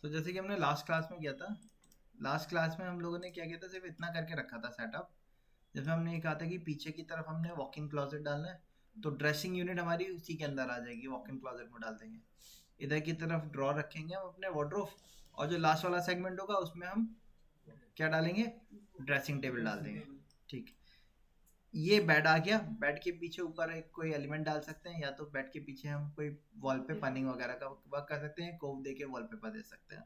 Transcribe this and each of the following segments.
तो जैसे कि हमने लास्ट क्लास में किया था, लास्ट क्लास में हम लोगों ने क्या किया था, सिर्फ इतना करके रखा था सेटअप, जिसमें हमने ये कहा था कि पीछे की तरफ हमने वॉक इन क्लोजेट डालना है, तो ड्रेसिंग यूनिट हमारी उसी के अंदर आ जाएगी, वॉक इन क्लोजेट में डाल देंगे। इधर की तरफ ड्रॉर रखेंगे हम अपने वार्डरोब, और जो लास्ट वाला सेगमेंट होगा उसमें हम क्या डालेंगे, ड्रेसिंग टेबल डाल देंगे। ठीक, ये बेड आ गया। बेड के पीछे ऊपर एक कोई एलिमेंट डाल सकते हैं, या तो बेड के पीछे हम कोई वॉल पे पनिंग वगैरह का वर्क कर सकते हैं, कोव दे के वॉलपेपर दे सकते हैं,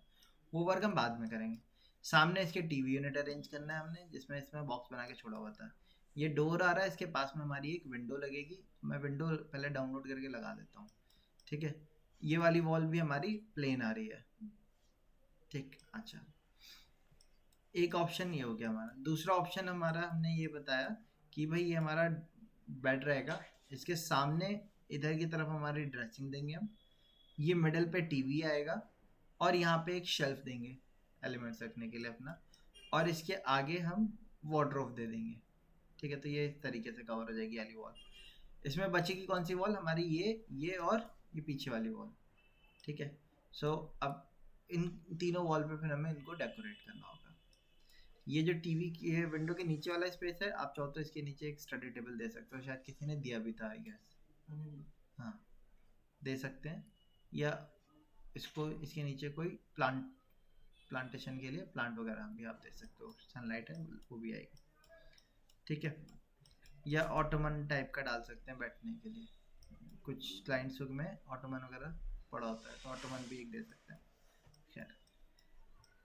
वो वर्क हम बाद में करेंगे। सामने इसके टीवी यूनिट अरेंज करना है हमने, जिसमें इसमें बॉक्स बना के छोड़ा हुआ था। ये डोर आ रहा है, इसके पास में हमारी एक विंडो लगेगी। मैं विंडो पहले डाउनलोड करके लगा देता हूँ। ठीक है, ये वाली वॉल भी हमारी प्लेन आ रही है। ठीक, अच्छा, एक ऑप्शन ये हो गया हमारा। दूसरा ऑप्शन हमारा, हमने ये बताया कि भाई ये हमारा बेड रहेगा, इसके सामने इधर की तरफ हमारी ड्रेसिंग देंगे हम, ये मिडल पे टीवी आएगा, और यहाँ पे एक शेल्फ देंगे एलिमेंट्स रखने के लिए अपना, और इसके आगे हम वार्डरोब दे देंगे। ठीक है, तो ये इस तरीके से कवर हो जाएगी वाली वॉल। इसमें बचेगी कौन सी वॉल हमारी, ये और ये पीछे वाली वॉल। ठीक है, सो अब इन तीनों वॉल पे फिर हमें इनको डेकोरेट करना होगा। ये जो टीवी की है, विंडो के नीचे वाला स्पेस है, आप चाहो तो इसके नीचे एक स्टडी टेबल दे सकते हो, शायद किसी ने दिया भी था आई गेस। हाँ, दे सकते हैं, या इसको इसके नीचे कोई प्लांटेशन के लिए प्लांट वगैरह भी आप दे सकते हो, सनलाइट है वो भी आएगी। ठीक है, या ऑटोमन टाइप का डाल सकते हैं बैठने के लिए, कुछ क्लाइंट्स में ऑटोमन वगैरह पड़ा होता है, तो ऑटोमन भी एक दे सकते हैं। खैर,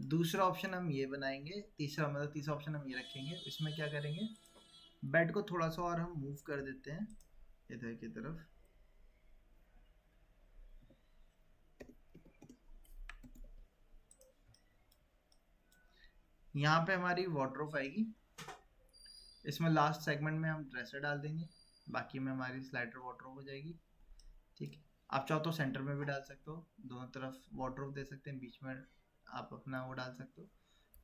दूसरा ऑप्शन हम ये बनाएंगे, तीसरा ऑप्शन हम ये रखेंगे। इसमें क्या करेंगे, बेड को थोड़ा सा और हम मूव कर देते हैं इधर की तरफ। यहाँ पे हमारी वार्डरोब आएगी, इसमें लास्ट सेगमेंट में हम ड्रेसर डाल देंगे, बाकी में हमारी स्लाइडर वार्डरोब हो जाएगी। ठीक है, आप चाहो तो सेंटर में भी डाल सकते हो, दोनों तरफ वार्डरोब दे सकते हैं, बीच में आप अपना वो डाल सकते हो,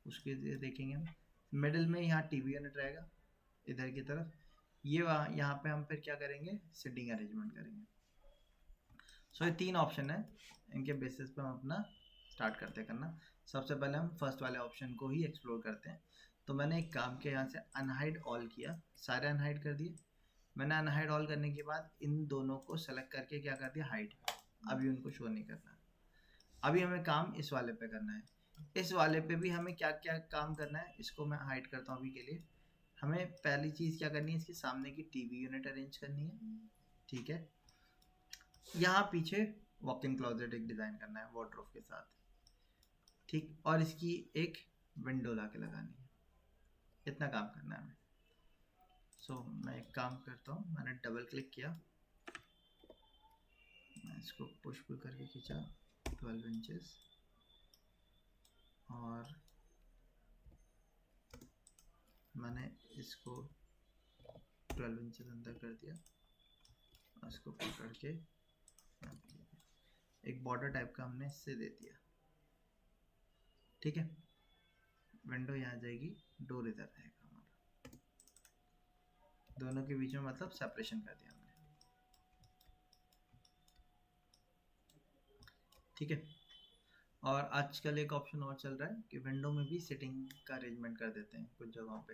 उसके देखेंगे हम। मिडिल में यहाँ टीवी यूनिट रहेगा इधर की तरफ, ये वहाँ यहाँ पे हम फिर क्या करेंगे, सिटिंग अरेंजमेंट करेंगे। सो ये तीन ऑप्शन है, इनके बेसिस पे हम अपना स्टार्ट करते करना। सबसे पहले हम फर्स्ट वाले ऑप्शन को ही एक्सप्लोर करते हैं। तो मैंने एक काम किया, यहाँ से अनहाइड ऑल किया, सारे अनहाइड कर दिए। मैंने अनहाइड ऑल करने के बाद इन दोनों को सेलेक्ट करके क्या कर दिया, हाइड। अभी उनको शो नहीं करना। अभी हमें काम इस वाले पे करना है। इस वाले पे भी हमें क्या क्या काम करना है, इसको मैं हाइड करता हूँ अभी के लिए। हमें पहली चीज़ क्या करनी है, इसके सामने की टीवी यूनिट अरेंज करनी है। ठीक है, यहाँ पीछे वॉक इन क्लोजेट एक डिज़ाइन करना है वार्डरोब के साथ। ठीक, और इसकी एक विंडो ला के लगानी है। इतना काम करना है हमें। सो मैं एक काम करता हूँ, मैंने डबल क्लिक किया, मैं इसको पुश पुल करके खींचा 12 इंचेस, और मैंने इसको 12 इंचेस अंदर कर दिया, और इसको पकड़ के एक बॉर्डर टाइप का हमने इससे दे दिया। ठीक है, विंडो यहाँ जाएगी, डोर इधर रहेगा हमारा, दोनों के बीच में मतलब सेपरेशन कर दिया हमने। ठीक है, और आजकल एक ऑप्शन और चल रहा है कि विंडो में भी सिटिंग का अरेंजमेंट कर देते हैं कुछ जगहों पे,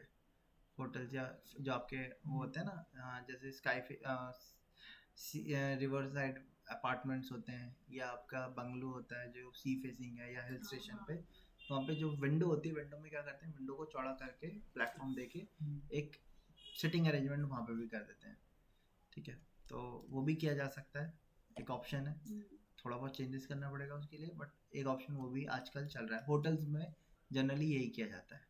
होटल्स या जो आपके वो होते हैं ना, जैसे रिवर साइड अपार्टमेंट्स होते हैं, या आपका बंगलो होता है जो सी फेसिंग है, या हिल स्टेशन पे, तो वहाँ पे जो विंडो होती है, विंडो में क्या करते हैं, विंडो को चौड़ा करके प्लेटफॉर्म देके एक सिटिंग अरेंजमेंट वहाँ पे भी कर देते हैं। ठीक है, तो वो भी किया जा सकता है, एक ऑप्शन है। थोड़ा बहुत चेंजेस करना पड़ेगा उसके लिए, बट एक ऑप्शन वो भी आजकल चल रहा है। होटल्स में जनरली यही किया जाता है।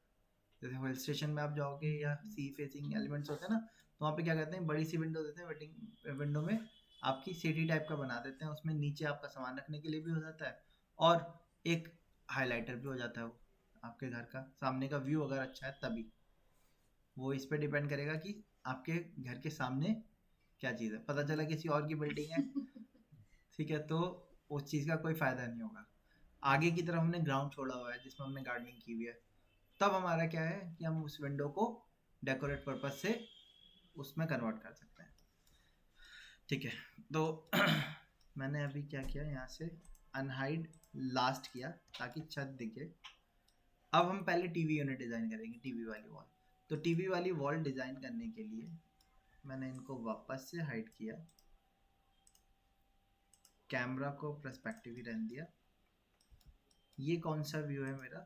जैसे हिल स्टेशन में आप जाओगे, या सी फेसिंग एलिमेंट्स होते हैं ना, तो वहाँ पे क्या करते हैं, बड़ी सी विंडो देते हैं, वेटिंग विंडो में आपकी सिटी टाइप का बना देते हैं, उसमें नीचे आपका सामान रखने के लिए भी हो जाता है, और एक हाइलाइटर भी हो जाता है। वो आपके घर का सामने का व्यू अगर अच्छा है तभी, वो इस पे डिपेंड करेगा कि आपके घर के सामने क्या चीज़ है। पता चला किसी और की बिल्डिंग है, ठीक है, तो उस चीज़ का कोई फ़ायदा नहीं होगा। आगे की तरफ हमने ग्राउंड छोड़ा हुआ है जिसमें हमने गार्डनिंग की हुई है, तब हमारा क्या है कि हम उस विंडो को डेकोरेट पर्पज से उसमें कन्वर्ट कर सकते हैं। ठीक है, तो मैंने अभी क्या किया, यहाँ से अनहाइड लास्ट किया ताकि छत दिखे। अब हम पहले टीवी यूनिट डिज़ाइन करेंगे, टीवी वाली वॉल। तो टीवी वाली वॉल डिज़ाइन करने के लिए मैंने इनको वापस से हाइड किया, कैमरा को पर्सपेक्टिव ही रहने दिया। ये कौन सा व्यू है मेरा?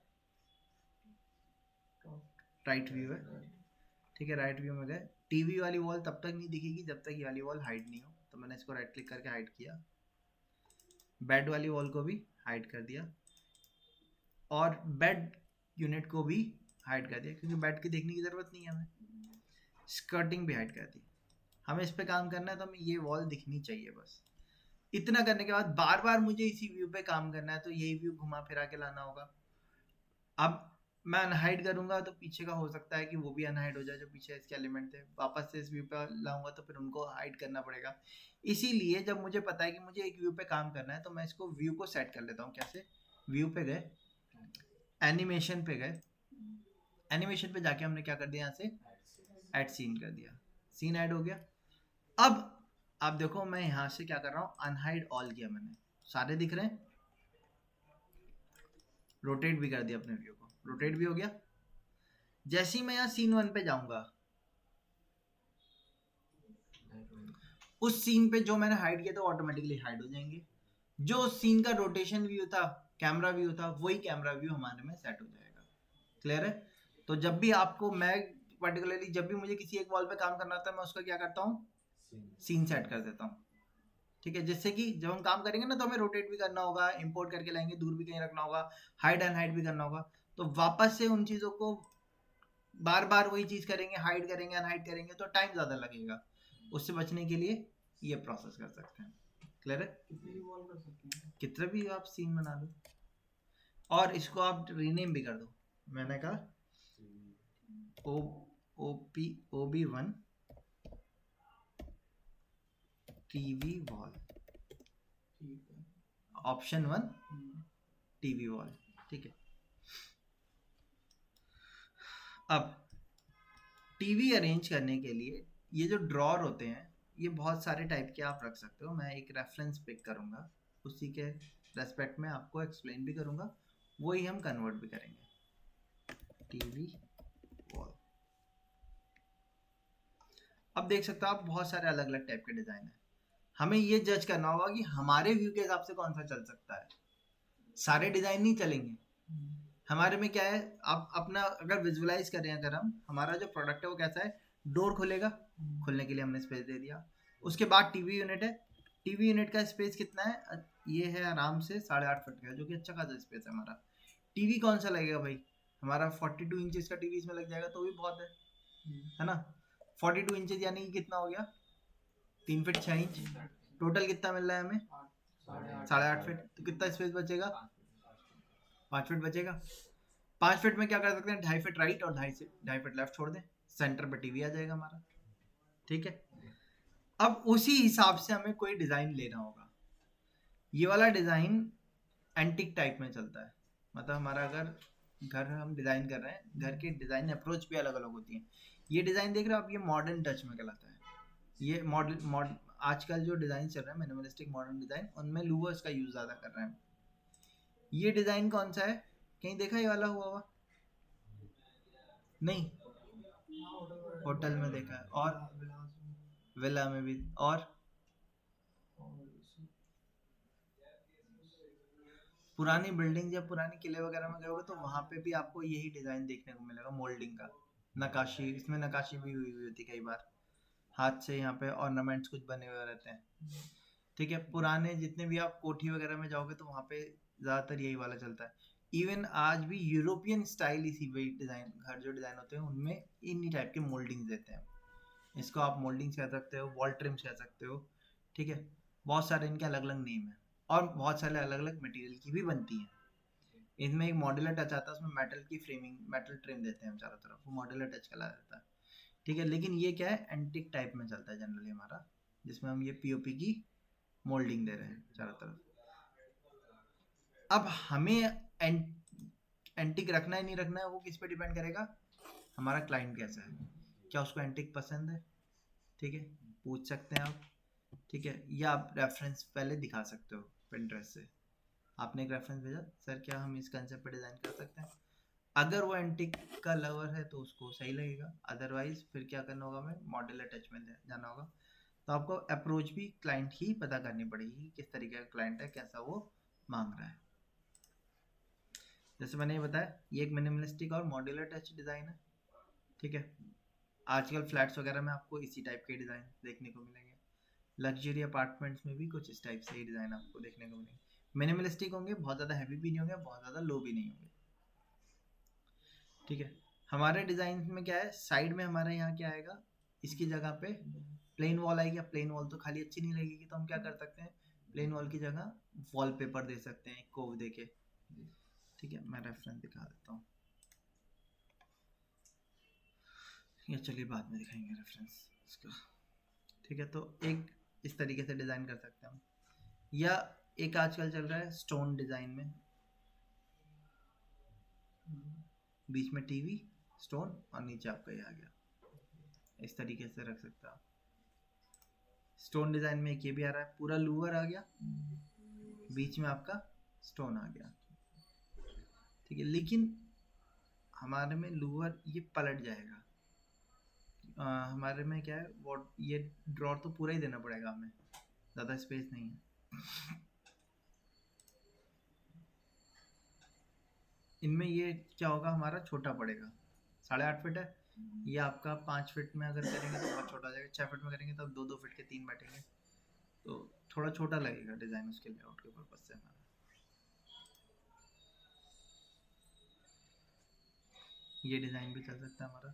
राइट व्यू है, ठीक है। राइट व्यू में गए, टीवी वाली वॉल तब तक नहीं दिखेगी जब तक ये वाली वॉल हाइड नहीं हो। तो मैंने इसको राइट क्लिक करके हाइड किया, बेड वाली वॉल को भी हाइड कर दिया और बेड यूनिट को भी हाइड कर दिया, क्योंकि बेड की देखने की ज़रूरत नहीं है हमें। स्कर्टिंग भी हाइड कर दी। हमें इस पे काम करना है तो हमें ये वॉल दिखनी चाहिए बस। इतना करने के बाद बार बार मुझे इसी व्यू पे काम करना है, तो यही व्यू घुमा फिरा के लाना होगा। अब मैं अनहाइड करूंगा तो पीछे का हो सकता है कि वो भी अनहाइड हो जाए, जो पीछे इसके एलिमेंट थे। वापस से इस व्यू पे लाऊंगा तो फिर उनको हाइड करना पड़ेगा। इसीलिए जब मुझे पता है कि मुझे एक व्यू पे काम करना है तो मैं इसको व्यू को सेट कर लेता हूँ। कैसे? व्यू पे गए, एनिमेशन पे गए, एनिमेशन पे जाके हमने क्या कर दिया, यहाँ से ऐड सीन कर दिया। सीन ऐड हो गया। अब आप देखो मैं यहाँ से क्या कर रहा हूँ, अनहाइड ऑल किया मैंने, सारे दिख रहे हैं। रोटेट भी कर दिया अपने व्यू को, रोटेट भी हो गया। जैसे ही मैं यहाँ सीन 1 पे जाऊंगा, उस सीन पे जो मैंने हाइड किया था ऑटोमेटिकली हाइड हो जाएंगे। जो सीन का रोटेशन व्यू था, कैमरा व्यू था, वही कैमरा व्यू हमारे में सेट हो जाएगा। क्लियर है? तो जब भी आपको, मैं पर्टिकुलरली जब भी मुझे किसी एक वॉल पे काम करना होता है, मैं उसका क्या करता हूँ, सीन सेट कर देता हूँ। ठीक है, जिससे कि जब हम काम करेंगे ना तो हमें रोटेट भी करना होगा, इंपोर्ट करके लाएंगे, दूर भी कहीं रखना होगा, हाइड एंड हाइड भी करना होगा। तो वापस से उन चीज़ों को बार बार वही चीज़ करेंगे, हाइड करेंगे अनहाइड करेंगे, तो टाइम ज़्यादा लगेगा। उससे बचने के लिए ये प्रोसेस कर सकते हैं। क्लियर है? कितने भी आप सीन बना दो और इसको आप रीनेम भी कर दो। मैंने कहा OB1 TV wall, option 1 TV wall. ठीक है। अब टीवी अरेंज करने के लिए ये जो ड्रॉर होते हैं, ये बहुत सारे टाइप के आप रख सकते हो। मैं एक रेफरेंस पिक करूंगा, उसी के रेस्पेक्ट में आपको एक्सप्लेन भी करूंगा, वही हम कन्वर्ट भी करेंगे। टीवी वॉल, अब देख सकते हो आप बहुत सारे अलग अलग टाइप के डिज़ाइन है। हमें ये जज करना होगा कि हमारे व्यू के हिसाब से कौन सा चल सकता है। सारे डिज़ाइन नहीं चलेंगे। हमारे में क्या है, आप अपना अगर विजुअलाइज करें, अगर हम, हमारा जो प्रोडक्ट है वो कैसा है, डोर खुलेगा, खुलने के लिए हमने स्पेस दे दिया। उसके बाद टीवी यूनिट है, टीवी यूनिट का स्पेस कितना है, ये है आराम से 8.5 फीट का, जो कि अच्छा खासा स्पेस है हमारा। टीवी कौन सा लगेगा भाई, हमारा 42 इंचेस का टीवी इसमें लग जाएगा तो भी बहुत है ना। 42 इंचेस यानी कि कितना हो गया, 3 फीट 6 इंच। टोटल कितना मिल रहा है हमें, 8.5 फीट। तो कितना स्पेस बचेगा, 5 फीट बचेगा। 5 फीट में क्या कर सकते हैं, 2.5 फीट राइट और 2.5 फीट लेफ्ट छोड़ दें, सेंटर पे टीवी आ जाएगा हमारा। ठीक है। अब उसी हिसाब से हमें कोई डिज़ाइन लेना होगा। ये वाला डिज़ाइन एंटिक टाइप में चलता है, मतलब हमारा अगर घर हम डिज़ाइन कर रहे हैं, घर के डिज़ाइन अप्रोच भी अलग अलग होती हैं। ये डिज़ाइन देख रहे हो आप, ये मॉडर्न टच में कहलाता है। ये मॉडर्न आजकल जो डिज़ाइन चल रहे हैं मिनिमलिस्टिक मॉडर्न डिज़ाइन, उनमें लूवर्स का यूज़ ज़्यादा कर रहे हैं। ये डिज़ाइन कौन सा है, कहीं देखा ये वाला हुआ नहीं? होटल में देखा है, और विला में भी, और पुरानी बिल्डिंग या पुरानी किले वगैरह में गए होगे तो वहां पे भी आपको यही डिजाइन देखने को मिलेगा, मोल्डिंग का। नकाशी, इसमें नकाशी भी हुई हुई होती कई बार, हाथ से यहाँ पे ऑर्नामेंट्स कुछ बने हुए रहते हैं। ठीक है, पुराने जितने भी आप कोठी वगैरह में जाओगे तो वहाँ पे ज़्यादातर यही वाला चलता है। इवन आज भी यूरोपियन स्टाइल इसी वही डिज़ाइन, घर जो डिज़ाइन होते हैं उनमें इन्हीं टाइप के मोल्डिंग्स देते हैं। इसको आप मोल्डिंग्स कह सकते हो, वॉल ट्रिम्स कह सकते हो। ठीक है, बहुत सारे इनके अलग अलग नेम है, और बहुत सारे अलग अलग मटेरियल की भी बनती हैं। इनमें एक मॉड्यूलर टच आता है, उसमें मेटल की फ्रेमिंग, मेटल ट्रिम देते हैं हम चारों तरफ, वो मॉड्यूलर टच कहला जाता है। ठीक है, लेकिन ये क्या है, एंटिक टाइप में चलता है जनरली हमारा, जिसमें हम ये पीओपी की मोल्डिंग दे रहे हैं चारों तरफ। अब हमें एंटिक रखना है नहीं रखना है, वो किस पे डिपेंड करेगा, हमारा क्लाइंट कैसा है, क्या उसको एंटिक पसंद है। ठीक है, पूछ सकते हैं आप। ठीक है, या आप रेफरेंस पहले दिखा सकते हो पिंटरेस्ट से, आपने एक रेफरेंस भेजा, सर क्या हम इस कंसेप्ट पे डिज़ाइन कर सकते हैं? अगर वो एंटिक का लवर है तो उसको सही लगेगा, अदरवाइज फिर क्या करना होगा, हमें मॉड्यूलर टच में जाना होगा। तो आपको अप्रोच भी क्लाइंट ही पता करनी पड़ेगी, किस तरीके का क्लाइंट है, कैसा वो मांग रहा है। जैसे मैंने ये बताया, ये एक मिनिमलिस्टिक और मॉड्यूलर टच डिज़ाइन है, ठीक है। आजकल फ्लैट्स वगैरह में आपको इसी टाइप के डिज़ाइन देखने को मिलेंगे, लग्जरी अपार्टमेंट्स में भी कुछ इस टाइप से ही डिज़ाइन आपको देखने को मिलेंगे। मिनिमलिस्टिक होंगे, बहुत ज़्यादा हैवी भी नहीं होंगे, बहुत ज़्यादा लो भी नहीं होंगे, ठीक है। हमारे डिज़ाइन में क्या है, साइड में हमारे यहाँ क्या आएगा, इसकी जगह पे प्लेन वॉल आएगी। अब प्लेन वॉल तो खाली अच्छी नहीं लगेगी, तो हम क्या कर सकते हैं, प्लेन वॉल की जगह वॉलपेपर दे सकते हैं, कोव दे के, ठीक है। मैं रेफरेंस दिखा देता हूँ, या चलिए बाद में दिखाएंगे रेफरेंस इसका, ठीक है। तो एक इस तरीके से डिज़ाइन कर सकते हैं हम, या एक आजकल चल रहा है स्टोन डिज़ाइन में, बीच में टीवी स्टोन और नीचे आपका ये आ गया, इस तरीके से रख सकते हैं आप। स्टोन डिज़ाइन में एक ये भी आ रहा है, पूरा लूवर आ गया, बीच में आपका स्टोन आ गया, ठीक है। लेकिन हमारे में लूवर ये पलट जाएगा, हमारे में क्या है, वो ये ड्रॉर तो पूरा ही देना पड़ेगा हमें, ज़्यादा स्पेस नहीं है इनमें। ये क्या होगा, हमारा छोटा पड़ेगा, 8.5 फीट है, ये आपका 5 फीट में अगर करेंगे तो बहुत छोटा हो जाएगा, 6 फीट में करेंगे तो 2-2 फीट के 3 बैठेंगे, तो थोड़ा छोटा लगेगा डिज़ाइन उसके लेआउट के पर्पज से हमारा। ये डिज़ाइन भी चल सकता है हमारा।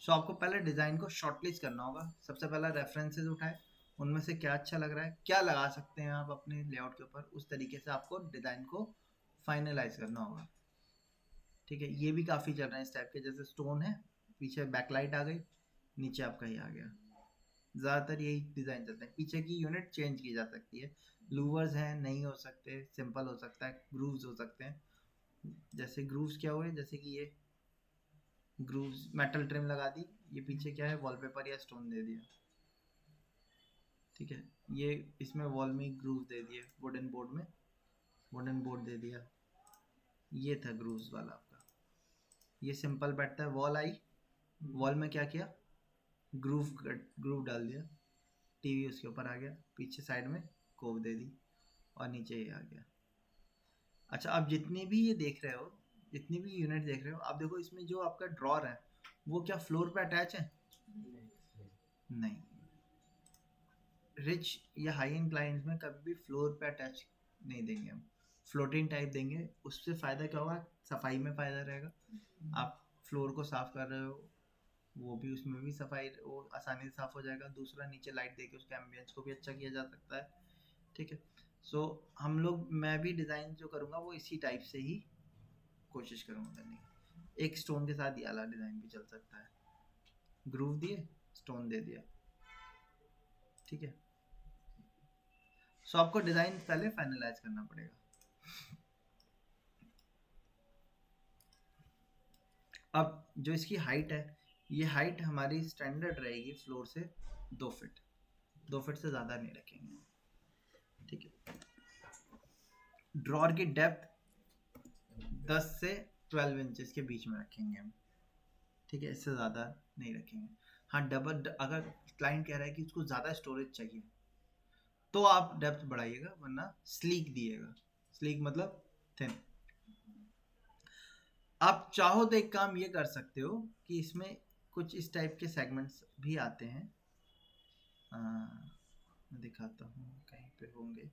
सो आपको पहले डिज़ाइन को शॉर्टलिस्ट करना होगा, सबसे पहला रेफरेंसेस उठाए, उनमें से क्या अच्छा लग रहा है, क्या लगा सकते हैं आप अपने लेआउट के ऊपर, उस तरीके से आपको डिज़ाइन को फाइनलाइज करना होगा, ठीक है। ये भी काफ़ी चल रहे हैं इस टाइप के, जैसे स्टोन है, पीछे बैकलाइट आ गई, नीचे आपका ये आ गया, ज़्यादातर यही डिज़ाइन चलते हैं। पीछे की यूनिट चेंज की जा सकती है, लूवर्स हैं नहीं हो सकते, सिंपल हो सकता है, ग्रूव्स हो सकते हैं। जैसे ग्रूव्स क्या हुए, जैसे कि ये ग्रूव्स मेटल ट्रिम लगा दी, ये पीछे क्या है, वॉलपेपर या स्टोन दे दिया, ठीक है। ये इसमें वॉल में ग्रूव दे दिए, वुडन बोर्ड में वुडन बोर्ड दे दिया, ये था ग्रूव्स वाला आपका। ये सिंपल बैठता है, वॉल आई, वॉल में क्या किया, ग्रूव डाल दिया, टीवी उसके ऊपर आ गया, पीछे साइड में कोव दे दी, और नीचे ये आ गया। अच्छा, आप जितनी भी ये देख रहे हो, जितनी भी यूनिट देख रहे हो, आप देखो इसमें जो आपका ड्रॉर है वो क्या फ्लोर पे अटैच है? नहीं, रिच या हाई एंड क्लाइंट्स में कभी भी फ्लोर पे अटैच नहीं देंगे हम, फ्लोटिंग टाइप देंगे। उससे फ़ायदा क्या होगा, सफाई में फ़ायदा रहेगा, आप फ्लोर को साफ़ कर रहे हो, वो भी उसमें भी सफाई वो आसानी से साफ़ हो जाएगा। दूसरा, नीचे लाइट देके उसके एम्बियंस को भी अच्छा किया जा सकता है, ठीक है। सो हम लोग, मैं भी डिज़ाइन जो करूँगा वो इसी टाइप से ही कोशिश करूँगा करने की। एक स्टोन के साथ ये वाला डिज़ाइन भी चल सकता है, ग्रूव दिए, स्टोन दे दिया, ठीक है। सो आपको डिज़ाइन पहले फाइनलाइज करना पड़ेगा। अब जो इसकी हाइट है, ये हाइट हमारी स्टैंडर्ड रहेगी फ्लोर से 2 फीट, 2 फीट से ज़्यादा नहीं रखेंगे, ठीक है। ड्रॉर की डेप्थ 10 से 12 इंचेस के बीच में रखेंगे हम, ठीक है, इससे ज़्यादा नहीं रखेंगे। हाँ, डबल अगर क्लाइंट कह रहा है कि उसको ज़्यादा स्टोरेज चाहिए तो आप डेप्थ बढ़ाइएगा, वरना स्लीक दिएगा, स्लीक मतलब थिन। आप चाहो तो एक काम ये कर सकते हो कि इसमें कुछ इस टाइप के सेगमेंट्स भी आते हैं, मैं दिखाता हूँ कहीं पे होंगे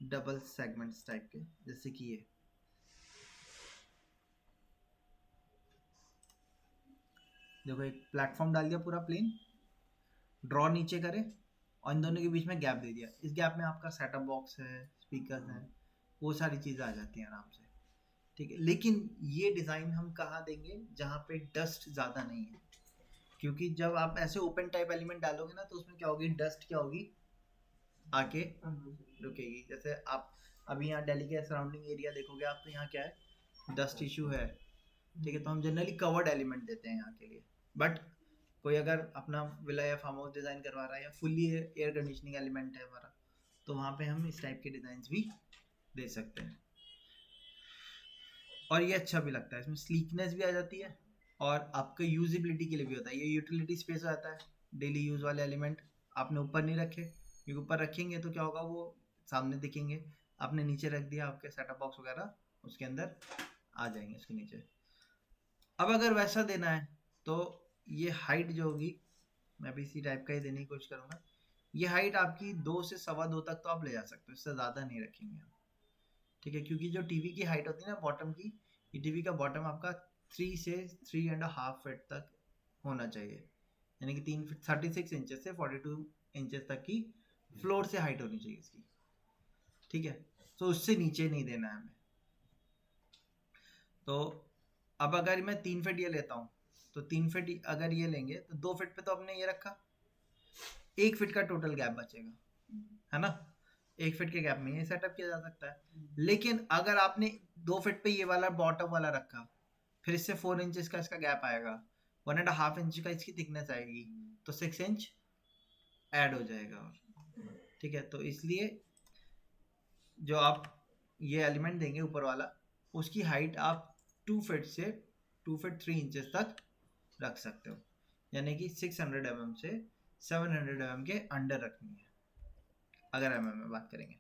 डबल सेगमेंट्स टाइप के, जैसे कि ये देखो, एक प्लेटफॉर्म डाल दिया पूरा प्लेन, ड्रॉ नीचे करे और इन दोनों के बीच में गैप दे दिया। इस गैप में आपका सेटअप बॉक्स है, स्पीकर है, वो सारी चीज़ें आ जाती हैं आराम से, ठीक है। लेकिन ये डिज़ाइन हम कहाँ देंगे, जहाँ पे डस्ट ज़्यादा नहीं है, क्योंकि जब आप ऐसे ओपन टाइप एलिमेंट डालोगे ना तो उसमें क्या होगी, डस्ट क्या होगी, आके रुकेगी। जैसे आप अभी यहाँ दिल्ली के सराउंडिंग एरिया देखोगे आप, तो यहाँ क्या है, डस्ट इशू है, ठीक है। तो हम जनरली कवर्ड एलिमेंट देते हैं यहाँ के लिए। बट कोई अगर अपना विला या फार्म हाउस डिज़ाइन करवा रहा है, या फुल्ली एयर कंडीशनिंग एलिमेंट है हमारा, तो वहाँ पे हम इस टाइप के डिज़ाइंस भी दे सकते हैं, और ये अच्छा भी लगता है, इसमें स्लीकनेस भी आ जाती है और आपका यूजिबिलिटी के लिए भी होता है। ये यूटिलिटी स्पेस हो जाता है, डेली यूज़ वाले एलिमेंट आपने ऊपर नहीं रखे, क्योंकि ऊपर रखेंगे तो क्या होगा, वो सामने दिखेंगे। आपने नीचे रख दिया, आपके सेटअप बॉक्स वगैरह उसके अंदर आ जाएंगे उसके नीचे। अब अगर वैसा देना है तो ये हाइट जो होगी, मैं भी इसी टाइप का ही देने की कोशिश करूँगा। ये हाइट आपकी 2 से 2.25 तक तो आप ले जा सकते हो, इससे ज़्यादा नहीं रखेंगे हम, ठीक है। क्योंकि जो टीवी की हाइट होती है ना बॉटम की, ये टीवी का बॉटम आपका 3 से 3.5 फीट तक होना चाहिए, यानी कि 3 फीट 36 इंचेस से 42 इंचेस तक की फ्लोर से हाइट होनी चाहिए इसकी, ठीक है। तो उससे नीचे नहीं देना है हमें। तो अब अगर मैं 3 फीट ये लेता हूँ, तो 3 फीट अगर ये लेंगे तो 2 फीट पे तो हमने ये रखा, 1 फीट का टोटल गैप बचेगा, है ना। 1 फीट के गैप में ये सेटअप किया जा सकता है। लेकिन अगर आपने 2 फीट पे ये वाला बॉटम वाला रखा, फिर इससे 4 इंचेस का इसका गैप आएगा, 1.5 इंच का इसकी थिकनेस आएगी, तो 6 इंच ऐड हो जाएगा, और ठीक है। तो इसलिए जो आप ये एलिमेंट देंगे ऊपर वाला, उसकी हाइट आप 2 फीट से 2 फीट 3 इंचेस तक रख सकते हो, यानी कि 600 mm से 700 mm के अंडर रखनी है, अगर mm में बात करेंगे।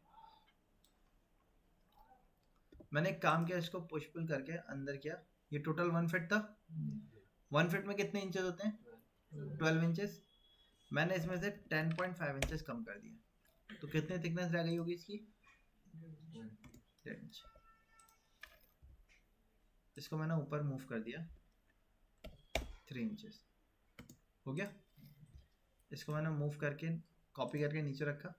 मैंने एक काम किया, इसको पुश पुल करके अंदर किया, ये टोटल 1 फीट था। 1 फीट में कितने इंचेस होते हैं? 12 इंचेस। मैंने इसमें से 10.5 इंचेस कम कर दिया, तो कितनी थिकनेस रह गई होगी इसकी? 10 इंच। इसको मैंने ऊपर मूव कर दिया 3 इंचेस, हो गया। इसको मैंने मूव करके कॉपी करके नीचे रखा।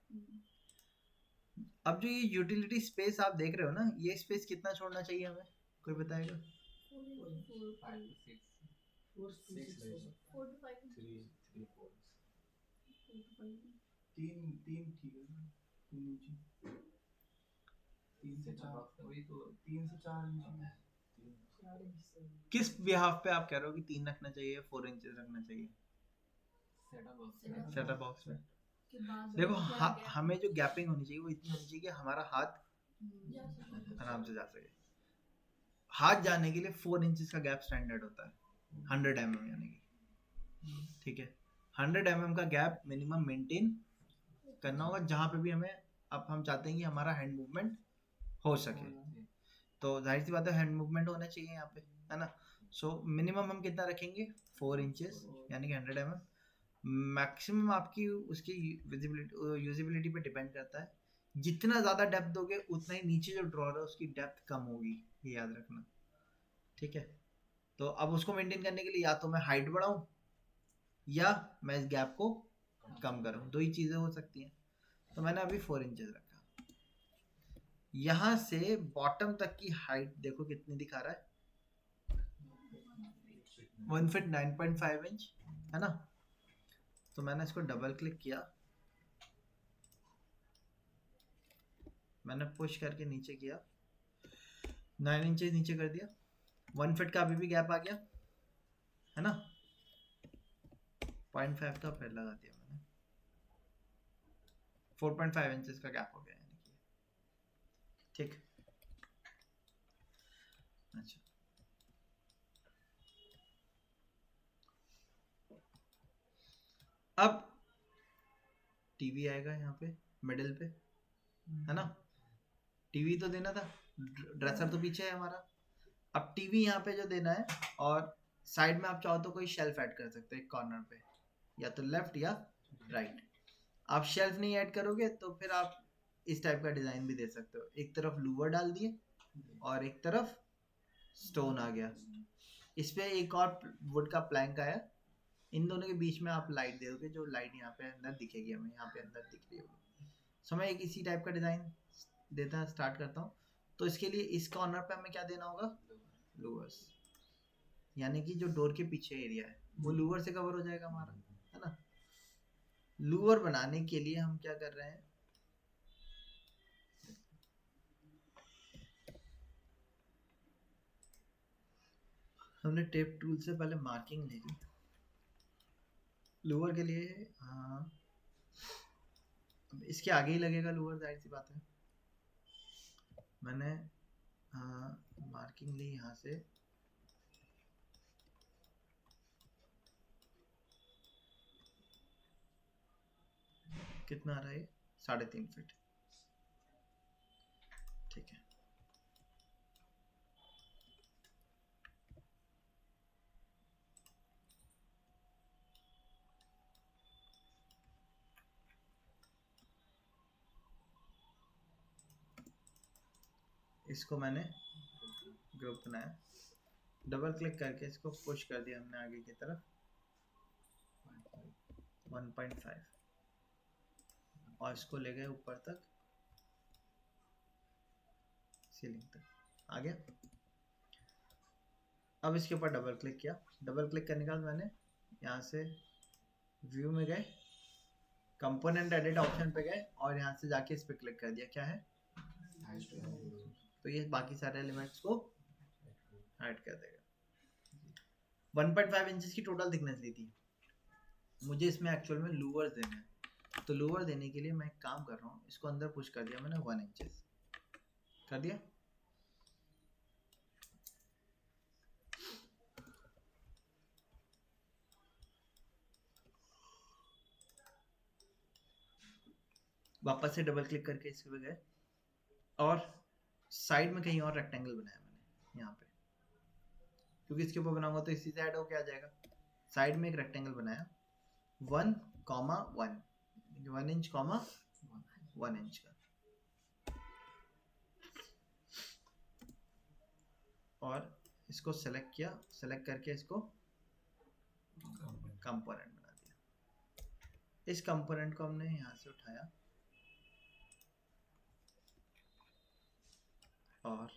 अब जो ये यूटिलिटी स्पेस आप देख रहे हो ना, ये स्पेस कितना छोड़ना चाहिए हमें, कोई बताएगा? 3 किस बिहाफ पे आप कह रहे हो कि 3 रखना चाहिए, 4 इंचेस रखना चाहिए सेटअप बॉक्स में? देखो हमें जो गैपिंग होनी चाहिए वो इतनी होनी चाहिए कि हमारा हाथ आराम से जा सके। हाथ जाने के लिए 4 इंचेस का गैप स्टैंडर्ड होता है, 100 mm यानी कि, ठीक है। 100 mm का गैप मिनिमम मेंटेन करना होगा, जहाँ पे भी हमें, अब हम चाहते हैं कि हमारा हैंड मूवमेंट हो सके, तो जाहिर सी बात है हैंड मूवमेंट होना चाहिए यहाँ पे, है ना। सो मिनिमम हम कितना रखेंगे? 4 इंचेस, यानी कि 100 mm। मैक्सिमम आपकी उसकी विजिबिलिटी यूजिबिलिटी पे डिपेंड करता है, जितना ज़्यादा डेप्थ दोगे उतना ही नीचे जो ड्रॉर है उसकी डेप्थ कम होगी, ये याद रखना, ठीक है। तो अब उसको मेंटेन करने के लिए या तो मैं हाइट बढ़ाऊं या मैं इस गैप को कम करूं, दो ही चीज़ें हो सकती हैं। तो मैंने अभी 4 इंचेस रखा। यहाँ से बॉटम तक की हाइट देखो कितनी दिखा रहा है, 1 फीट 9.5 इंच, है ना। तो मैंने इसको डबल क्लिक किया, मैंने पुश करके नीचे किया, 9 इंचेस नीचे कर दिया, 1 फीट का अभी भी गैप आ गया, है ना। 0.5 का फिर लगा दिया मैंने, 4.5 इंचेस का गैप हो गया, यानी कि, ठीक। अच्छा, अब टीवी आएगा यहाँ पे मिडिल पे, है ना। टीवी तो देना था, ड्रेसर तो पीछे है हमारा। अब टीवी यहाँ पे जो देना है, और साइड में आप चाहो तो कोई शेल्फ ऐड कर सकते हो एक कॉर्नर पे, या तो लेफ्ट या राइट। आप शेल्फ नहीं ऐड करोगे तो फिर आप इस टाइप का डिजाइन भी दे सकते हो, एक तरफ लूवर डाल दिए और एक तरफ स्टोन आ गया, इस पे एक और वुड का प्लैंक आया, इन दोनों के बीच में आप लाइट दे दोगे, जो लाइट यहाँ पे अंदर दिखेगी हमें, यहाँ पे अंदर दिख रही होगी। सो मैं एक इसी टाइप का डिजाइन देता स्टार्ट करता हूँ। तो इसके लिए इस कॉर्नर पे हमें क्या देना होगा? लूवर्स, यानी कि जो डोर के पीछे एरिया है वो लूवर से कवर हो जाएगा हमारा, है ना। लूवर बनाने के लिए हम क्या कर रहे हैं, हमने टेप टूल से पहले मार्किंग ले ली लूवर के लिए। हाँ, इसके आगे ही लगेगा लोअर, जाहिर सी बात है। मैंने मार्किंग ली यहाँ से, कितना आ रहा है, 3.5 फीट, ठीक है। इसको मैंने ग्रुप बनाया, डबल क्लिक करके इसको पुश कर दिया हमने आगे की तरफ 1.5, और इसको ले गए ऊपर तक, सीलिंग तक आ गया। अब इसके ऊपर डबल क्लिक किया, डबल क्लिक करने के बाद मैंने यहाँ से व्यू में गए, कंपोनेंट एडिट ऑप्शन पे गए, और यहाँ से जाके इस पे क्लिक कर दिया, क्या है, तो ये बाकी सारे एलिमेंट्स को हाइड कर देगा। 1.5 इंचेस की टोटल थिकनेस ली थी, मुझे इसमें एक्चुअल में लूवर्स देने हैं, तो लूवर देने के लिए मैं एक काम कर रहा हूँ, इसको अंदर पुश कर दिया मैंने 1 इंचेस कर दिया। वापस से डबल क्लिक करके इस पे गए, और साइड में कहीं और रेक्टेंगल बनाया मैंने यहाँ पे, क्योंकि इसके ऊपर बनाऊंगा तो इसी से ऐड होके आ जाएगा। साइड में एक रेक्टेंगल बनाया 1,1 1 इंच 1 इंच का, और इसको सेलेक्ट किया, सेलेक्ट करके इसको कंपोनेंट बना दिया। इस कंपोनेंट को हमने यहाँ से उठाया और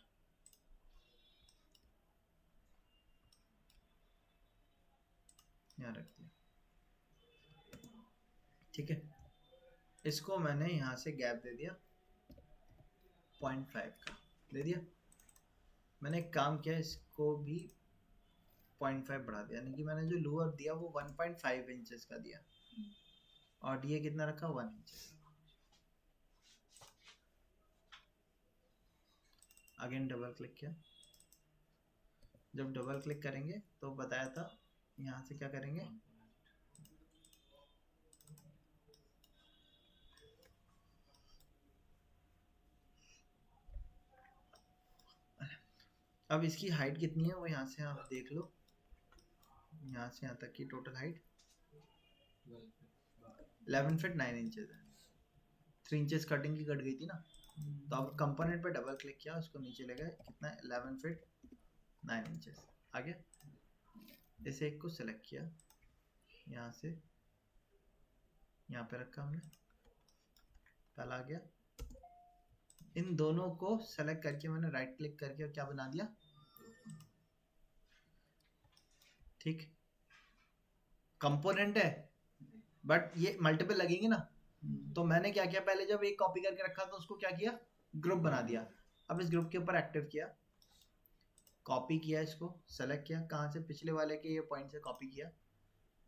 यहाँ रख दिया, ठीक है। इसको मैंने यहाँ से गैप दे दिया 0.5 का दे दिया। मैंने एक काम किया, इसको भी 0.5 बढ़ा दिया, यानी कि मैंने जो लोअर दिया वो 1.5 इंचेस का दिया, और ये कितना रखा, 1 इंच। अगेन डबल क्लिक किया, जब डबल क्लिक करेंगे तो बताया था यहाँ से क्या करेंगे, अब इसकी हाइट कितनी है वो यहाँ से आप देख लो, यहाँ से यहाँ तक की टोटल हाइट 11 फीट 9 इंचेस है, 3 इंचेस कटिंग की कट गई थी ना। तो अब कंपोनेंट पे डबल क्लिक किया, उसको नीचे ले गए, कितना 11 फीट 9 इंचेस आ गया। इसे एक को सेलेक्ट किया, यहाँ से यहाँ पे रखा हमने, पहला आ गया। इन दोनों को सेलेक्ट करके मैंने राइट क्लिक करके क्या बना दिया, ठीक, कंपोनेंट है बट ये मल्टीपल लगेंगे ना, तो मैंने क्या किया, पहले जब एक कॉपी करके रखा तो उसको क्या किया, ग्रुप बना दिया। अब इस ग्रुप के ऊपर एक्टिव किया, कॉपी किया, इसको सेलेक्ट किया, कहाँ से, पिछले वाले के ये पॉइंट से कॉपी किया,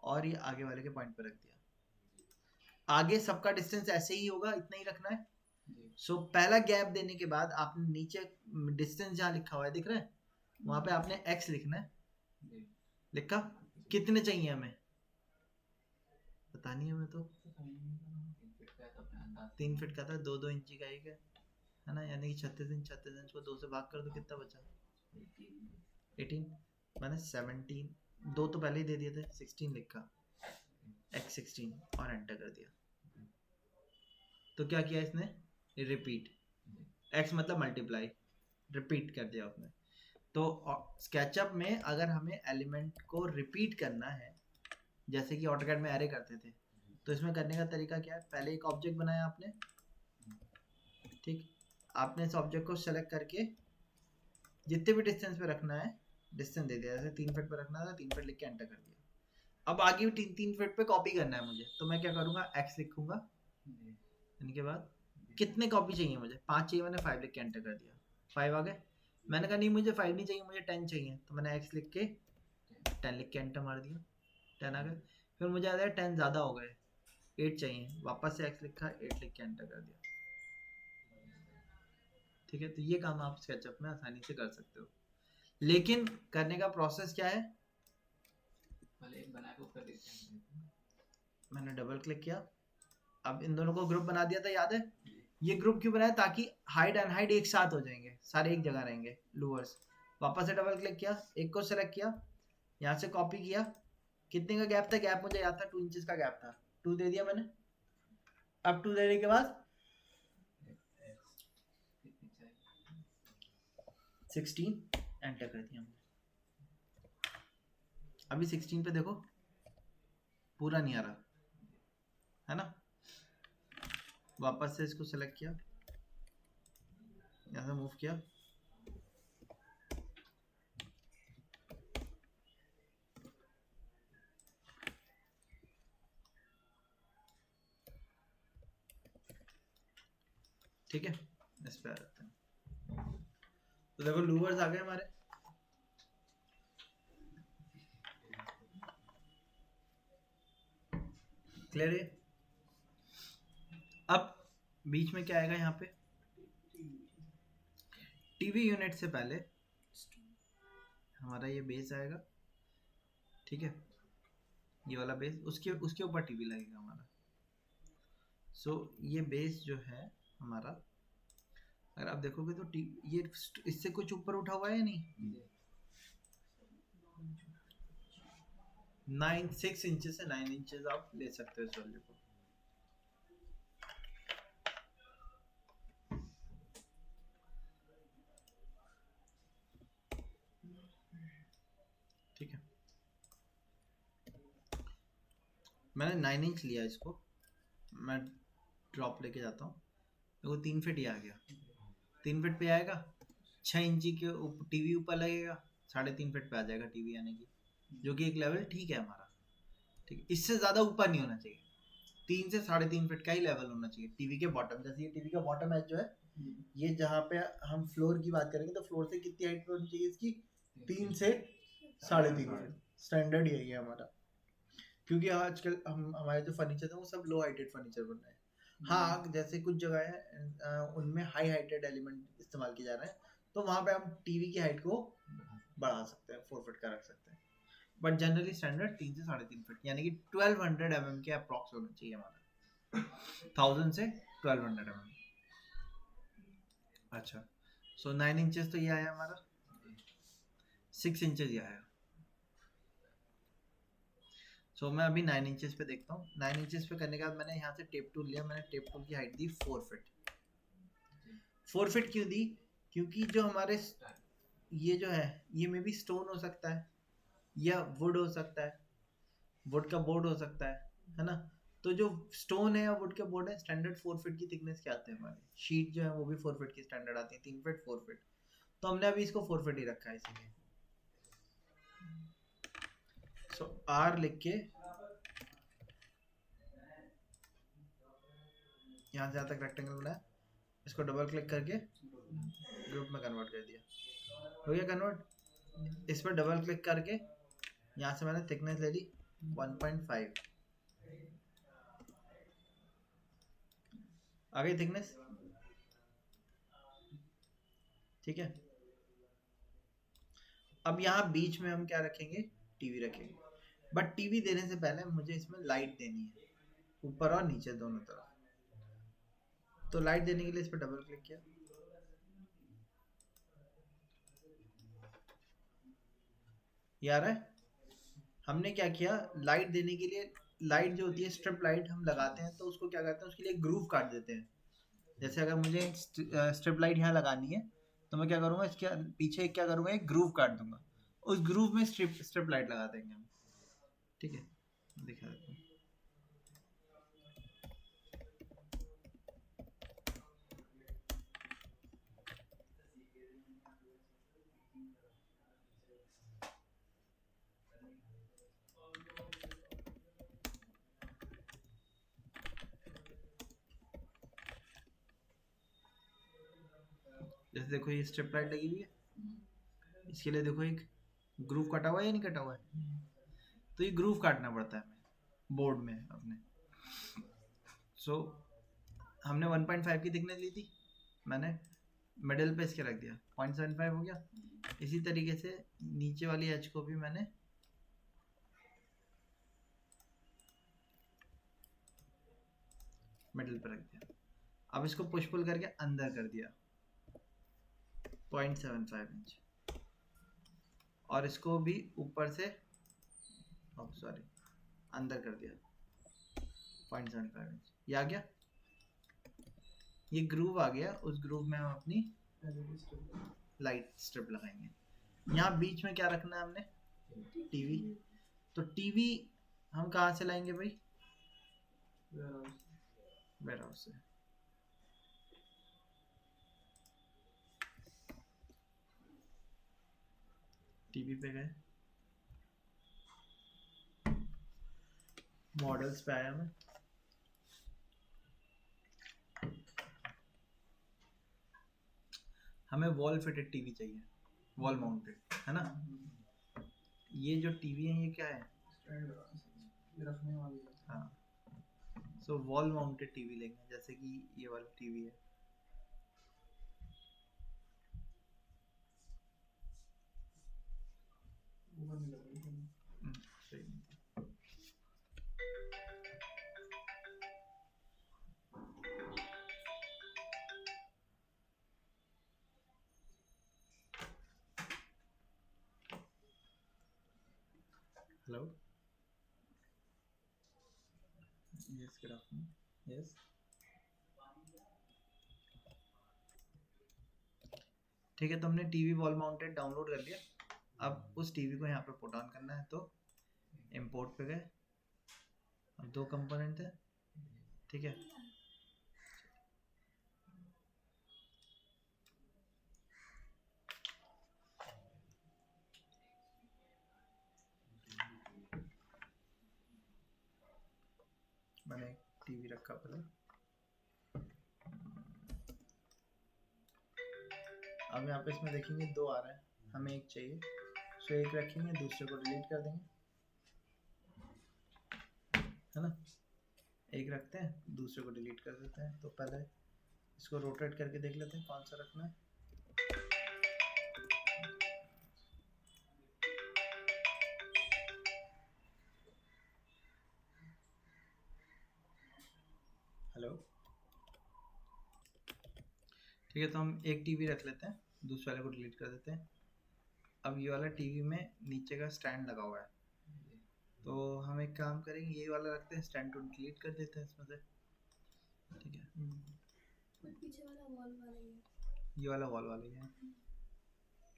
और ये आगे वाले के पॉइंट पर रख दिया। आगे सबका डिस्टेंस ऐसे ही होगा, इतना ही रखना है। सो पहला गैप देने के बाद आपने नीचे डिस्टेंस जहाँ लिखा हुआ है दिख रहा है, वहां पे आपने x लिखना है, लिखा, कितने चाहिए हमें पता नहीं, हमें तो 3 फीट का था, 2-2 इंची का एक है ना, यानी कि 36 इंच को 2 से भाग कर दो, कितना बचा, 18, मैंने 17, 2 तो पहले ही दे दिए थे, 16 लिखा, x16 और एंटर कर दिया। तो क्या किया इसने, रिपीट, x मतलब मल्टीप्लाई, रिपीट कर दिया आपने। तो स्केचअप में अगर हमें एलिमेंट को रिपीट करना है, जैसे कि ऑटोकैड में एरे करते थे, तो इसमें करने का तरीका क्या है, पहले एक ऑब्जेक्ट बनाया आपने, ठीक, आपने इस ऑब्जेक्ट को सेलेक्ट करके जितने भी डिस्टेंस पे रखना है डिस्टेंस दे दिया, जैसे 3 फीट पे रखना था 3 फीट लिख के एंटर कर दिया। अब आगे भी 3 फीट पे कॉपी करना है मुझे, तो मैं क्या करूँगा, x लिखूंगा, इनके बाद कितने कॉपी चाहिए मुझे, 5 चाहिए, मैंने 5 लिख के एंटर कर दिया, 5 आ गए। मैंने कहा नहीं मुझे 5 नहीं चाहिए, मुझे 10 चाहिए, तो मैंने x लिख के 10 लिख के एंटर मार दिया, 10 आ गए। फिर मुझे आ गया 10 ज़्यादा हो गए, 8 चाहिए, वापस से x लिखा, 8 लिख के एंटर कर दिया। ठीक है, तो ये काम आप स्केचअप में आसानी से कर सकते हो, लेकिन करने का प्रोसेस क्या है? पहले एक बना के ऊपर देखते हैं। मैंने डबल क्लिक किया, अब इन दोनों को ग्रुप बना दिया था, याद है? ये ग्रुप क्यों बनाया? ताकि हाइड एंड हाइड एक साथ हो जाएंगे, सारे एक जगह रहेंगे लूवर्स। वापस से डबल क्लिक किया, एक को सेलेक्ट किया, यहाँ से कॉपी किया। कितने का गैप था? गैप मुझे याद था 2 इंचेस का गैप था, 2 दे दिया मैंने। अब 2 देने के बाद 16 एंटर कर दिया हमने। अभी 16 पे देखो पूरा नहीं आ रहा है ना। वापस से इसको सेलेक्ट किया, यहाँ से मूव किया, ठीक है, इस पे आ जाते हैं। तो देखो लूवर्स आ गए हमारे। क्लियर है? अब बीच में क्या आएगा यहाँ पे? टीवी यूनिट से पहले हमारा ये बेस आएगा, ठीक है, ये वाला बेस, उसके उसके ऊपर टीवी लगेगा हमारा। सो ये बेस जो है हमारा, अगर आप देखोगे तो ये इससे कुछ ऊपर उठा हुआ है या नहीं? 6 इंचेस से 9 इंचेस आप ले सकते हो इस वैल्यू को। ठीक है, मैंने 9 इंच लिया इसको, मैं ड्रॉप लेके जाता हूँ, देखो 3 फीट ही आ गया। 3 फीट पे आएगा, 6 इंची के टीवी ऊपर लगेगा, 3.5 फीट पे आ जाएगा टीवी आने की, जो कि एक लेवल ठीक है हमारा। ठीक है, इससे ज़्यादा ऊपर नहीं होना चाहिए, 3 से 3.5 फीट का ही लेवल होना चाहिए टीवी के बॉटम। जैसे ये टीवी का बॉटम एज जो है, ये जहाँ पे हम फ्लोर की बात करेंगे तो फ्लोर से कितनी हाइट पे होनी चाहिए इसकी? 3 से 3.5 फीट, स्टैंडर्ड यही है हमारा। क्योंकि आजकल हम हमारे जो फर्नीचर है वो सब लो हाइटेड फर्नीचर बन रहे हैं। हाँ, जैसे कुछ जगह है उनमें हाई हाइटेड एलिमेंट इस्तेमाल किए जा रहे हैं, तो वहाँ पे हम टीवी की हाइट को बढ़ा सकते हैं, 4 फीट का रख सकते हैं। बट जनरली स्टैंडर्ड 3 से 3.5 फीट, यानी कि 1200 mm के अप्रॉक्स होना चाहिए हमारा, 1000 से 1200 mm। अच्छा, सो 9 इंचेस तो ये आया हमारा, 6 इंचेस ये आया। सो मैं अभी 9 इंचेस पे देखता हूँ। 9 इंचेस पे करने के बाद मैंने यहाँ से टेप टूल लिया, मैंने टेप टूल की हाइट दी 4 फीट। 4 फीट क्यों दी? क्योंकि जो हमारे ये जो है, ये में भी स्टोन हो सकता है या वुड हो सकता है, वुड का बोर्ड हो सकता है ना। तो जो स्टोन है या वुड के बोर्ड है, स्टैंडर्ड 4 फीट की थिकनेस के आते हैं हमारे। शीट जो है वो भी 4 फीट की स्टैंडर्ड आती है, 3 फीट 4 फीट। तो हमने अभी इसको 4 फीट ही रखा है इसीलिए। सो आर लिख के यहाँ से यहाँ तक रेक्टेंगल बनाया, इसको डबल क्लिक करके ग्रुप में कन्वर्ट कर दिया, हो गया कन्वर्ट। इस पर डबल क्लिक करके यहाँ से मैंने थिकनेस ले ली 1.5, आ गई थिकनेस, ठीक है। अब यहाँ बीच में हम क्या रखेंगे? टीवी रखेंगे। बट टीवी देने से पहले मुझे इसमें लाइट देनी है, ऊपर और नीचे दोनों तरफ। तो लाइट देने के लिए इस पर डबल क्लिक किया, ये आ रहा है। हमने क्या किया, लाइट देने के लिए, लाइट जो होती है स्ट्रिप लाइट हम लगाते हैं, तो उसको क्या करते हैं, उसके लिए ग्रूव काट देते हैं। जैसे अगर मुझे स्ट्रिप लाइट यहाँ लगानी है, तो मैं क्या करूँगा, इसके पीछे क्या करूँगा, एक ग्रूव काट दूंगा, उस ग्रूव में स्ट्रिप लाइट लगा देंगे हम। ठीक है, दिखा देता हूँ। जैसे देखो ये स्ट्रिप लाइट लगी हुई है, इसके लिए देखो एक ग्रूव कटा हुआ है या नहीं कटा हुआ है? तो ये ग्रूव काटना पड़ता है हमें बोर्ड में अपने। सो हमने 1.5 की थिकनेस ली थी, मैंने मिडिल पे इसके रख दिया, 0.75 हो गया। इसी तरीके से नीचे वाली एज को भी मैंने मिडिल पे रख दिया। अब इसको पुश पुल करके अंदर कर दिया 0.75 इंच, और इसको भी ऊपर से सॉरी अंदर कर दिया 0.75 इंच। ये आ गया, ये ग्रूव आ गया। उस ग्रूव में हम अपनी लाइट स्ट्रिप लगाएंगे। यहाँ बीच में क्या रखना है हमने, टीवी। तो टीवी हम कहाँ से लाएंगे भाई, वेयर हाउस से। टीवी पे गए, मॉडल्स पे आया मैं, हमें वॉल फिटेड टीवी चाहिए, वॉल माउंटेड, है ना। ये जो टीवी है ये क्या है, रखने वाली है। हाँ, सो वॉल माउंटेड टीवी लेंगे, जैसे कि ये वाला टीवी है। सही नहीं। Hello, yes, good afternoon, yes. ठीक है, तो हमने टीवी वॉल माउंटेड डाउनलोड कर लिया। अब उस टीवी को यहाँ पे पुट ऑन करना है, तो इंपोर्ट पे गए। अब दो कंपोनेंट है, ठीक है। मैंने टीवी रखा पहले, अब यहाँ पे इसमें देखेंगे दो आ रहा है, हमें एक चाहिए, सो एक रखेंगे, दूसरे को डिलीट कर देंगे, है ना। एक रखते हैं, दूसरे को डिलीट कर देते हैं। तो पहले इसको रोटेट करके देख लेते हैं कौन सा रखना है। हेलो, ठीक है, तो हम एक टीवी रख लेते हैं, दूसरे वाले को डिलीट कर देते हैं। अब ये वाला टीवी में नीचे का स्टैंड लगा हुआ है, तो हम एक काम करेंगे, ये वाला रखते हैं, स्टैंड को डिलीट कर देते हैं इसमें से, ठीक है। पीछे वाला वॉल वाला ही है, ये वाला वॉल वाला ही है,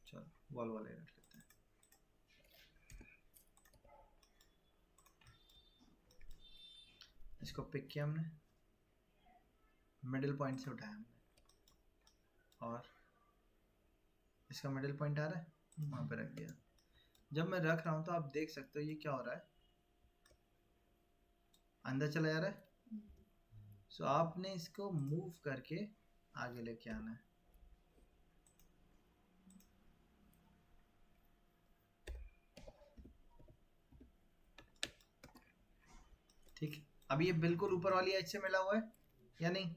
चलो वॉल वाला ही रख लेते हैं। इसको पिक किया हमने, मिडिल पॉइंट से उठाया हमने, और इसका मिडिल पॉइंट आ रहा है, वहाँ पे रख दिया। जब मैं रख रहा हूँ तो आप देख सकते हो ये क्या हो रहा है, अंदर चला जा रहा है। सो आपने इसको मूव करके आगे लेके आना है। ठीक, अब ये बिल्कुल ऊपर वाली एज से मिला हुआ है या नहीं,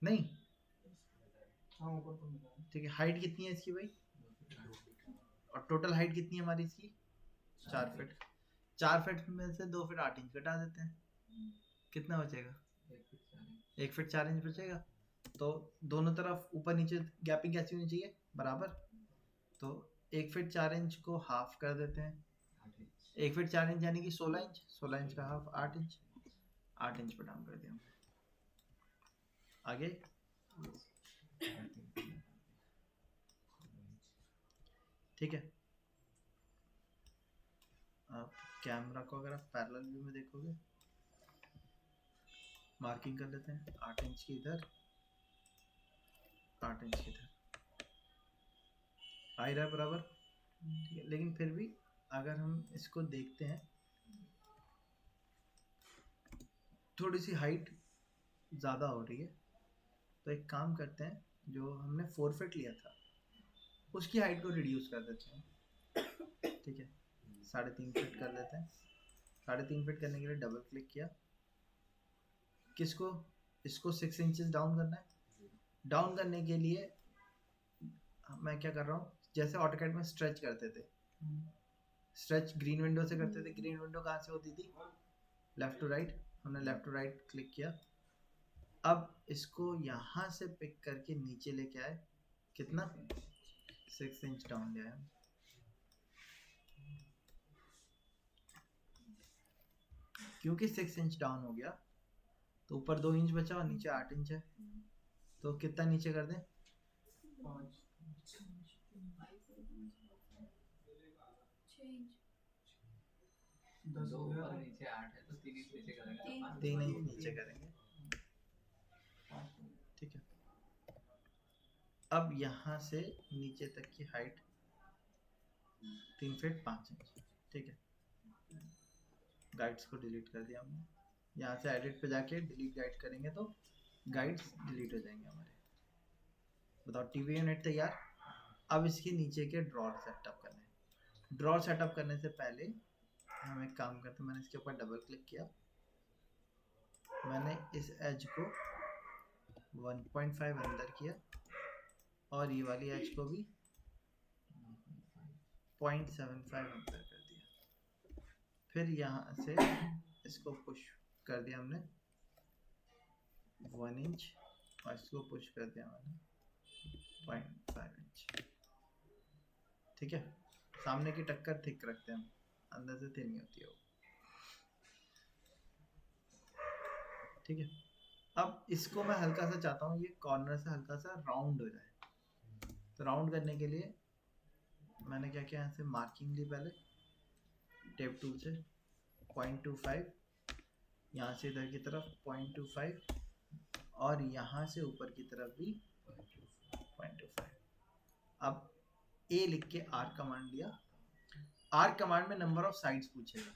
नहीं, हाँ ऊपर तो मिला है। ठीक है। हाइट कितनी है इसकी भाई, और टोटल हाइट कितनी है हमारी इसकी, 4 फीट। 4 फीट में से 2 फीट 8 इंच घटा देते हैं, कितना बचेगा, 1 फीट 4 इंच बचेगा। तो दोनों तरफ ऊपर नीचे गैपिंग कैसी होनी चाहिए, बराबर। तो 1 फीट 4 इंच को हाफ कर देते हैं, 1 फीट 4 इंच यानी कि 16 इंच, 16 इंच का हाफ 8 इंच, 8 इंच पर डाउन कर दिया हमने। आगे ठीक है। आप कैमरा को अगर आप पैरेलल व्यू में देखोगे, मार्किंग कर लेते हैं, 8 इंच की इधर, 8 इंच की इधर, आ ही रहा है बराबर, ठीक है। लेकिन फिर भी अगर हम इसको देखते हैं, थोड़ी सी हाइट ज़्यादा हो रही है, तो एक काम करते हैं, जो हमने 4 फीट लिया था उसकी हाइट को रिड्यूस कर देते हैं, ठीक है, 3.5 फीट कर लेते हैं, 3.5 फीट करने के लिए डबल क्लिक किया। किसको? इसको 6 इंचेस डाउन करना है। डाउन करने के लिए मैं क्या कर रहा हूँ, जैसे ऑटोकैड में स्ट्रेच करते थे, स्ट्रेच ग्रीन विंडो से करते थे। ग्रीन विंडो कहाँ से होती थी? Left to right. हमने लेफ्ट टू राइट क्लिक किया। अब इसको यहाँ से पिक करके नीचे लेके आए। कितना? 6 इंच डाउन ले आए। क्योंकि 6 इंच डाउन हो गया तो ऊपर 2 इंच बचा और नीचे 8 इंच है, तो कितना नीचे कर दें? 6 इंच। 2 ऊपर नीचे 8 है तो 3 इंच नीचे करेंगे ना, 3 इंच नीचे करेंगे। ठीक है। अब यहाँ से नीचे तक की हाइट 3 फीट 5 इंच। ठीक है। गाइड्स को डिलीट कर दिया हमने। यहाँ से एडिट पे जाके डिलीट गाइड करेंगे तो गाइड्स डिलीट हो जाएंगे हमारे। बताओ, टीवी यूनिट तैयार। अब इसके नीचे के ड्रॉर सेटअप करने हैं। ड्रॉर सेटअप करने से पहले हम एक काम करते हैं। मैंने इसके ऊपर डबल क्लिक किया। मैंने इस एज को 1.5 अंदर किया और ये वाली एज को भी 0.75 अंदर कर दिया। फिर यहाँ से इसको पुश कर दिया हमने 1 इंच और इसको पुश कर दिया मैंने 0.5 इंच। ठीक है। सामने की टक्कर थिक रखते हैं हम, अंदर से थिन नहीं होती है वो। ठीक है। अब इसको मैं हल्का सा चाहता हूँ ये कॉर्नर से हल्का सा राउंड हो जाए। तो राउंड करने के लिए मैंने क्या किया, यहाँ से मार्किंग ली पहले टेप टूल से 0.25, यहाँ से इधर की तरफ 0.25 और यहाँ से ऊपर की तरफ भी 0.25। अब ए लिख के आर कमांड लिया। आर कमांड में नंबर ऑफ साइड्स पूछेगा।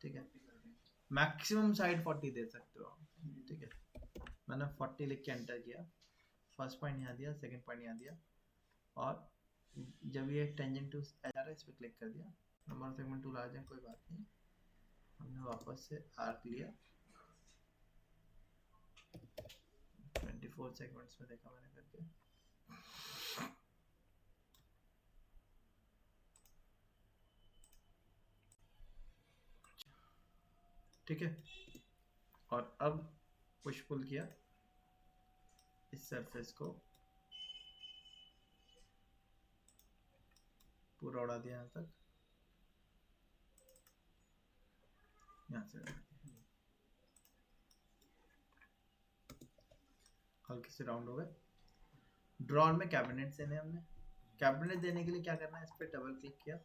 ठीक है। मैक्सिमम साइड 40 दे सकते हो। ठीक है। मैंने 40 लिख के एंटर किया। फर्स्ट पॉइंट यहाँ दिया, सेकंड पॉइंट यहाँ दिया और जब ये टेंजेंट टू आ रहा है इस पर क्लिक कर दिया। नंबर ऑफ सेगमेंट टूल आ जाए कोई बात नहीं। हमने वापस से आर्क लिया। 24 सेगमेंट्स में देखा मैंने करके। ठीक है। और अब पुश पुल किया इस सरफेस को पूरा उड़ा दिया यहाँ तक, यहाँ से हल्के से राउंड हो गए। ड्रॉर में कैबिनेट देने हमने। कैबिनेट देने के लिए क्या करना है, इस पर डबल क्लिक किया।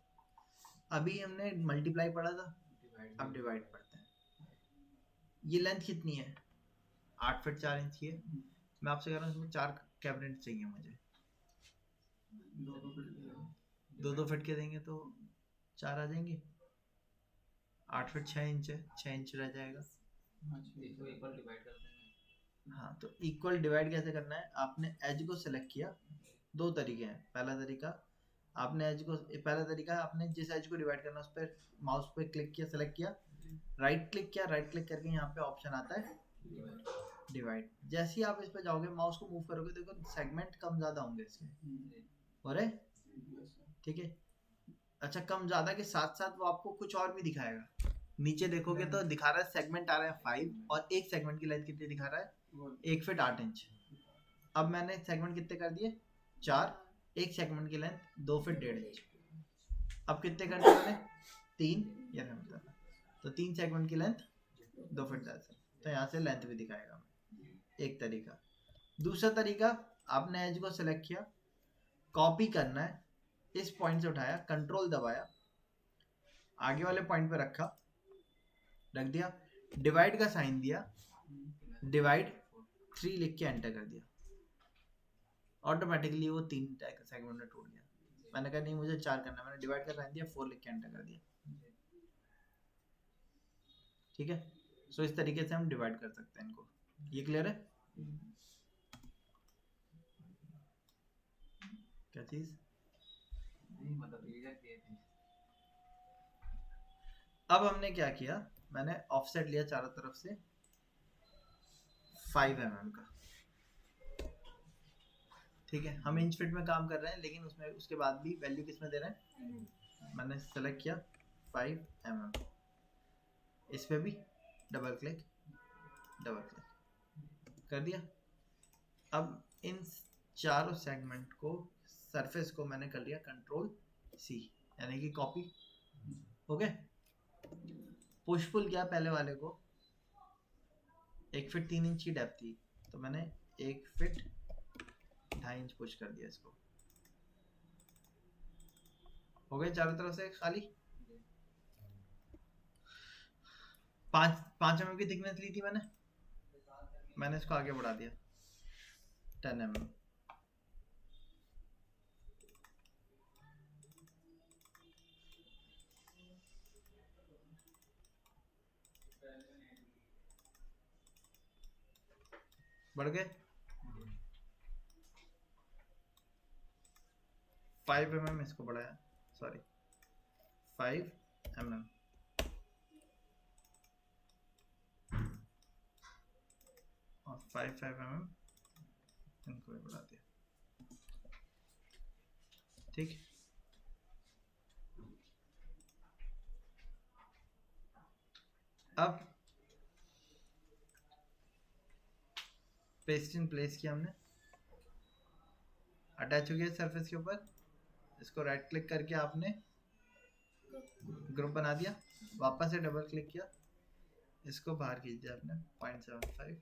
अभी हमने मल्टीप्लाई पढ़ा था, अब डिवाइड पढ़ते हैं। ये लेंथ कितनी है? 8 फीट 4 इंच की है। मैं आपसे कह रहा हूँ इसमें 4 कैबिनेट चाहिए मुझे। 2-2 फीट के देंगे तो 4 आ जाएंगे। 8 फीट 6 इंच है, 6 इंच रह जाएगा। हाँ, तो इक्वल डिवाइड कैसे करना है? आपने एज को सिलेक्ट किया। 2 तरीके हैं। पहला तरीका आपने जिस एज को डिवाइड करना है उस पर माउस पे क्लिक किया, सिलेक्ट किया, राइट क्लिक किया। राइट क्लिक करके यहाँ पे ऑप्शन आता है डिवाइड। जैसे ही आप इस पे जाओगे, माउस को मूव करोगे, देखो सेगमेंट कम ज्यादा होंगे इसके। हो रहे? ठीक है। अच्छा, कम ज्यादा के साथ साथ वो आपको कुछ और भी दिखाएगा। नीचे देखोगे तो दिखा रहा है सेगमेंट आ रहा है 5 और एक सेगमेंट की लेंथ कितनी दिखा रहा है? 1 फीट 8 इंच। अब मैंने सेगमेंट कितने कर दिए? 4। एक सेगमेंट की लेंथ 2 फीट 1.5 इंच। अब कितने कर दिए मैंने? 3। तो 3 सेगमेंट की लेंथ 2 फीट 10। तो यहाँ से लेंथ भी दिखाएगा। एक तरीका। दूसरा तरीका, आपने एज को सिलेक्ट किया, कॉपी करना है, इस पॉइंट से उठाया, कंट्रोल दबाया, आगे वाले पॉइंट पे रख दिया, डिवाइड का साइन दिया, डिवाइड 3 लिख के एंटर कर दिया। ऑटोमेटिकली वो 3 सेगमेंट में टूट गया। मैंने कहा नहीं, मुझे 4 करना है, मैंने डिवाइड का साइन दिया, 4 लिख के एंटर कर दिया। ठीक है। सो इस तरीके से हम डिवाइड कर सकते हैं इनको। ये क्लियर है? क्या चीज? अब हमने क्या किया, मैंने ऑफसेट लिया चारों तरफ से 5 mm का, ठीक है। हम इंच फीट में काम कर रहे हैं, लेकिन उसमें उसके बाद भी वैल्यू किस में दे रहे हैं, मैंने सेलेक्ट किया 5 mm। इस पे भी डबल क्लिक कर दिया। अब इन चारों सेगमेंट को, सरफेस को मैंने कर लिया कंट्रोल C, यानी कि कॉपी हो गए। पुश पुल किया पहले वाले को, 1 फीट 3 इंच की डेप्थ थी, तो मैंने 1 फीट 2.5 इंच पुश कर दिया इसको। हो गए चारों तरफ से खाली। 5 mm की थिकनेस ली थी मैंने इसको आगे बढ़ा दिया 10 mm। बढ़ गए 5 mm, इसको बढ़ाया, सॉरी 5 mm, और 5 mm इनको भी बढ़ा दिया, ठीक। अब पेस्ट इन प्लेस किया हमने, अटैच हो गया सरफेस के ऊपर। इसको राइट क्लिक करके आपने ग्रुप बना दिया, वापस से डबल क्लिक किया, इसको बाहर खींच दिया आपने 0.75,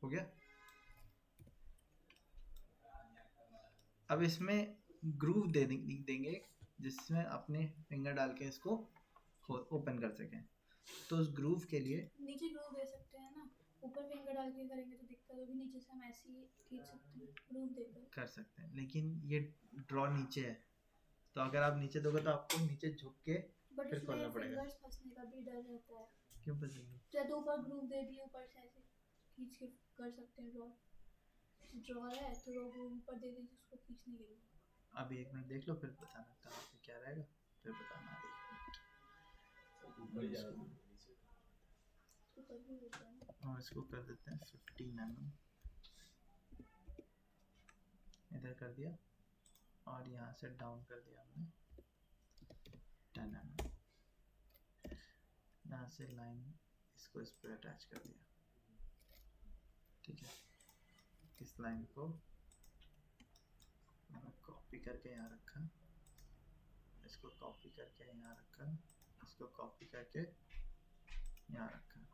हो गया। अब इसमें ग्रूव देंगे जिसमें अपने फिंगर डाल के इसको ओपन कर सकें। तो उस ग्रूव के लिए नीचे ग्रूव दे सकते हैं ना, ऊपर फिंगर डाल के करेंगे तो दिक्कत होगी, नीचे से हम ऐसे ही खींच सकते हैं ग्रूव देकर। कर सकते हैं, लेकिन ये ड्रॉ नीचे है, तो अगर आप नीचे दोगे तो आपको नीचे झुक के बट फिर खोलना इसमें पड़ेगा। फिंगर्स फंसने का भी डर रहता है। क्यों फंसेगी? चाहे तो ऊपर ग्रूव दे दिए, ऊपर से ऐसे खींच के कर सकते हैं ड्रॉ। ड्रॉ है तो ग्रूव ऊपर दे दीजिए उसको खींचने के लिए। अभी 1 मिनट देख लो, फिर बताना कहाँ पे क्या रहेगा, फिर बताना। ऊपर जा ऊपर भी होता है। और इसको कर देते हैं 15 mm, इधर कर दिया, और यहाँ से डाउन कर दिया हमने 10 mm। यहाँ से लाइन इसको इस पर अटैच कर दिया, ठीक है। इस लाइन को मैंने कॉपी करके यहाँ रखा, इसको कॉपी करके यहाँ रखा, इसको कॉपी करके यहाँ रखा।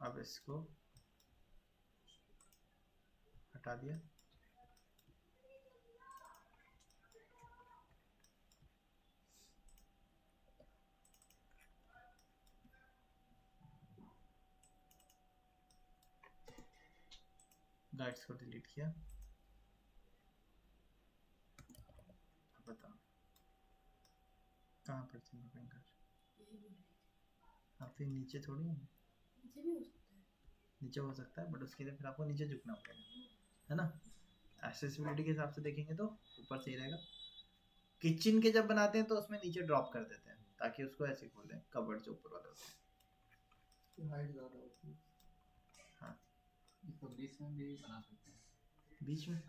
अब इसको हटा दिया, गाइड्स को डिलीट किया। बताओ कहाँ पर चाहिए फिंगर? आप फिर नीचे थोड़ी है, नीचे भी हो सकता है। नीचे हो सकता है, बट उसके लिए फिर आपको नीचे झुकना पड़ेगा, है ना। एक्सेसिबिलिटी के हिसाब से देखेंगे तो ऊपर सही रहेगा। किचन के जब बनाते हैं तो उसमें नीचे ड्रॉप कर देते हैं ताकि उसको ऐसे खोल दें, कबर्ड जो ऊपर वाला होता है। हाइट ज़्यादा होती है। हाँ, इसको बीच में भी बना सकते हैं। बीच में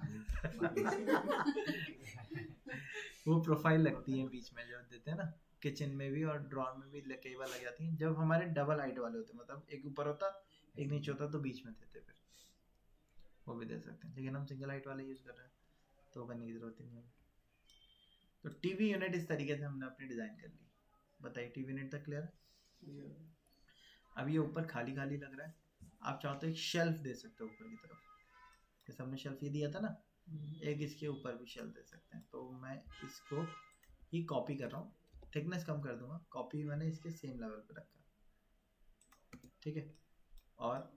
वो प्रोफाइल लगती है बीच में जो देते हैं ना, किचन में भी और ड्रॉर में भी कई बार लग जाती है। जब हमारे डबल हाइट वाले होते हैं, मतलब एक ऊपर होता एक नीचे होता, तो बीच में देते, फिर वो भी दे सकते हैं। लेकिन हम सिंगल हाइट वाले यूज कर रहे हैं तो करने की जरूरत ही नहीं है। तो टीवी यूनिट इस तरीके से हमने अपनी डिजाइन कर ली। बताइए टीवी यूनिट तक क्लियर है? अब ये ऊपर खाली खाली लग रहा है, आप चाहो तो एक शेल्फ दे सकते हो ऊपर की तरफ, जैसे हमने शेल्फ ये दिया था ना, एक इसके ऊपर भी शेल्फ दे सकते हैं। तो मैं इसको ही कॉपी कर रहा हूँ, थिकनेस कम कर दूंगा, कॉपी मैंने इसके सेम लेवल पे रखा, ठीक है। और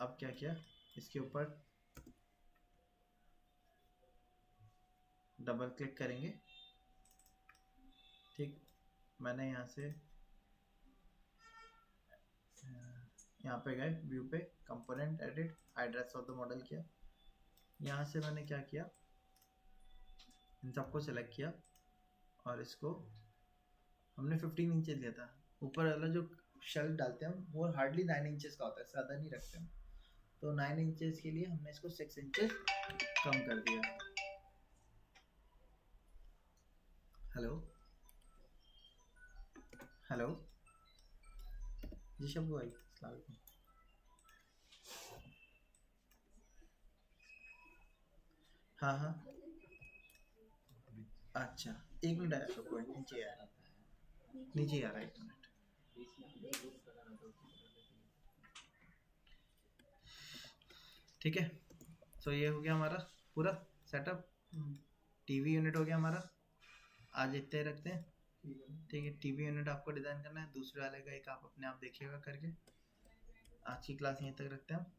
अब क्या किया, इसके ऊपर डबल क्लिक करेंगे, ठीक। मैंने यहाँ से यहाँ पे गए व्यू पे, component edit, address of the model किया। यहाँ से मैंने क्या किया, इन सबको सेलेक्ट किया और इसको हमने 15 इंचेस लिया था। ऊपर वाला जो शेल्फ डालते हैं हम वो हार्डली 9 इंचेस का होता है, ज़्यादा नहीं रखते हम। तो 9 इंचेस के लिए हमने इसको 6 इंचेस कम कर दिया। हेलो हेलो जी शब्बू भाई, अस्सलाम वालेकुम। हाँ हाँ अच्छा, एक मिनट आया शब्बू भाई, नीचे आ रहा है, नीचे आ रहा है, एक मिनट। बीच में हमने ग्रुप लगाना था उसकी तरफ से। ठीक है, तो ये हो गया हमारा पूरा सेटअप। टीवी यूनिट हो गया हमारा, आज इतने ही रखते हैं। ठीक है, टीवी यूनिट आपको डिज़ाइन करना है, दूसरे वाले का एक आप अपने आप देखिएगा करके। आज की क्लास यहीं तक रखते हैं हम।